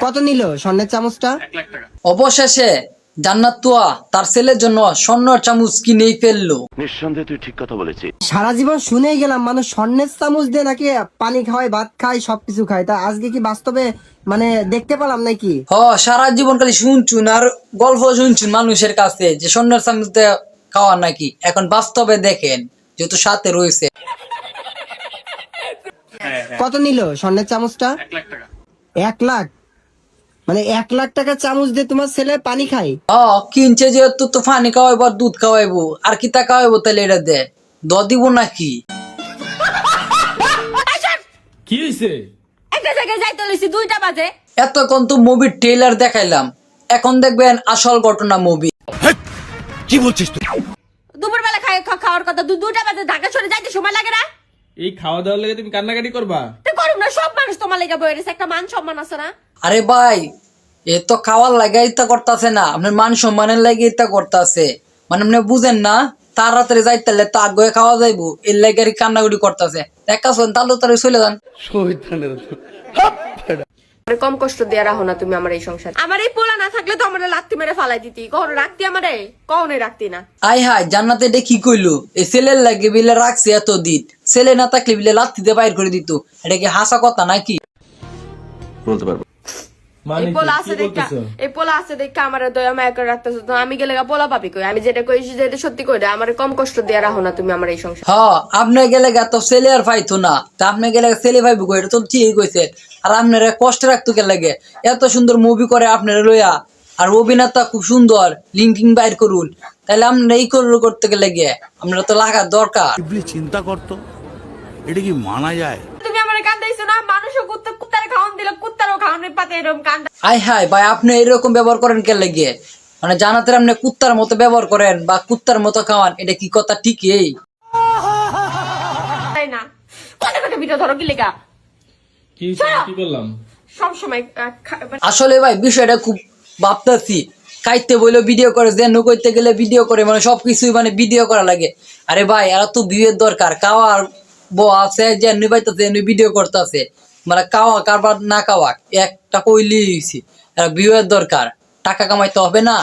কত নিল স্বর্ণের চামচটা? 1 লাখ টাকা। অবশেষে জান্নাত তুয়া তার ছেলের জন্য স্বর্ণের চামচ কিনেই ফেললো। নিঃসন্দেহে তুই ঠিক কথা বলেছিস। সারা জীবন শুনেই গেলাম মানুষ স্বর্ণের চামচ দিয়ে নাকি পানি খাওয়ায়, ভাত খায়, সবকিছু খায়। তা আজকে কি বাস্তবে মানে দেখতে পেলাম নাকি? সারা জীবন খালি শুনছুন আর গল্প শুনছুন মানুষের কাছে যে স্বর্ণের চামচ দিয়ে খাওয়া নাকি, এখন বাস্তবে দেখেন যেহেতু সাথে রয়েছে। কত নিল স্বর্ণের চামচটা? 1 লাখ টাকা। 1 লাখ? মানে 1 লাখ টাকা চামচ দিয়ে তোমার ছেলে পানি খায়? কিনছে যেহেতু তো পানি খাওয়াইবো আর দুধ খাওয়াইবো, আর কি তা খাওয়াইবো, তাহলে এটা দে দিব নাকি? কি হইছে? একটা জায়গায় যাইতে লইছি 2টা বাজে। এতক্ষণ তো মুভির ট্রেলার দেখাইলাম, এখন দেখবেন আসল ঘটনা মুভি। কি বলছিস তুই? দুপুরবেলা খাওয়ার কথা 2টা বাজে, ঢাকা চলে যাইতে সময় লাগে না? এই খাওয়া দাওয়ার লেগে তুমি কান্নাকাটি করবা? তো করুম না, সব মানুষ তোমার লেগে বয়ে রয়েছে, একটা মান সম্মান আছে না? আরে ভাই, এ তো খাওয়ার লাগে ইত্যা করতেছে না, আপনার মান সম্মানের লাগে ইত্যা করতেছে, মানে আপনি বুঝেন না, তার রাত্রে যাইতে তা আগে খাওয়া যাইবো এর লাগে আর কান্নাগুড়ি করতেছে। দেখা শোন তাহলে তারা চলে যান। মানে কম কষ্ট দিয়ে রাখো না তুমি আমার এই সংসার। আমার এই পোলা না থাকলে তো আমার লাত্তি মেরে ফালাই দিতি। কখনো রাখতি আমারে? কখনোই রাখতি না। আই হাই, জান্নাতে এটা কি কইলো? এই ছেলের লাগে বিলে রাখছে এতদিন, ছেলে না থাকলে বিলে লাত্তিতে বাইর করে দিত, এটা কি হাসা কথা নাকি? বলতে পারবো। মানে এই কি পোলা আছে দেখা, বলতেছো? এই পোলা আছে দেখা আমার দয়া মায়া করে রাখতেছো। তো আমি গেলে পোলা পাবি কই? আমি যেটা কইছি যেটা সত্যি কইরা, আমার কম কষ্ট দিয়ে রাখো না তুমি আমার এই সংসার। আপনি গেলে গা তো ছেলে আর পাইতো না, তা আপনি গেলে ছেলে পাইবো কই? এটা তো ঠিকই কইছে। আর আপনারা কষ্ট রাখতো কে লাগে? এত সুন্দর মুভি করে আপনারা লইয়া, আর অভিনেতা খুব সুন্দর, লিঙ্কিং বাইর করুন, তাহলে আপনারা এই করতে গেলে গিয়ে আপনারা তো লাগার দরকার। চিন্তা করতো এটা কি মানা যায়? তুমি আমারে কান্দাইছো না? মানুষও কুত্তারে খাওয়ান দিল, কুত্তারও খাওয়ানোর পাতে এরকম কান্দা। আই হাই ভাই, আপনি এরকম ব্যবহার করেন কে লাগে? মানে জানাতে আপনি কুত্তার মতো ব্যবহার করেন বা কুত্তার মতো খাওয়ান, এটা কি কথা ঠিকই? তাই না? কথা কথা ভিডিও ধরো কি লেগা? কি কি করলাম? সব সময় আসলে ভাই বিষয়টা খুব ভাবতেছি, খাইতে বইলে ভিডিও করে, যেন করতে গেলে ভিডিও করে, মানে সবকিছুই মানে ভিডিও করা লাগে। আরে ভাই এরা তো বিয়ের দরকার, খাওয়ার বউ আছে যে পাইতেছে ভিডিও করতেছে, মানে খাওয়া কারবার না খাওয়া একটা কইলি এরা বিয়ের দরকার, টাকা কামাইতে হবে না?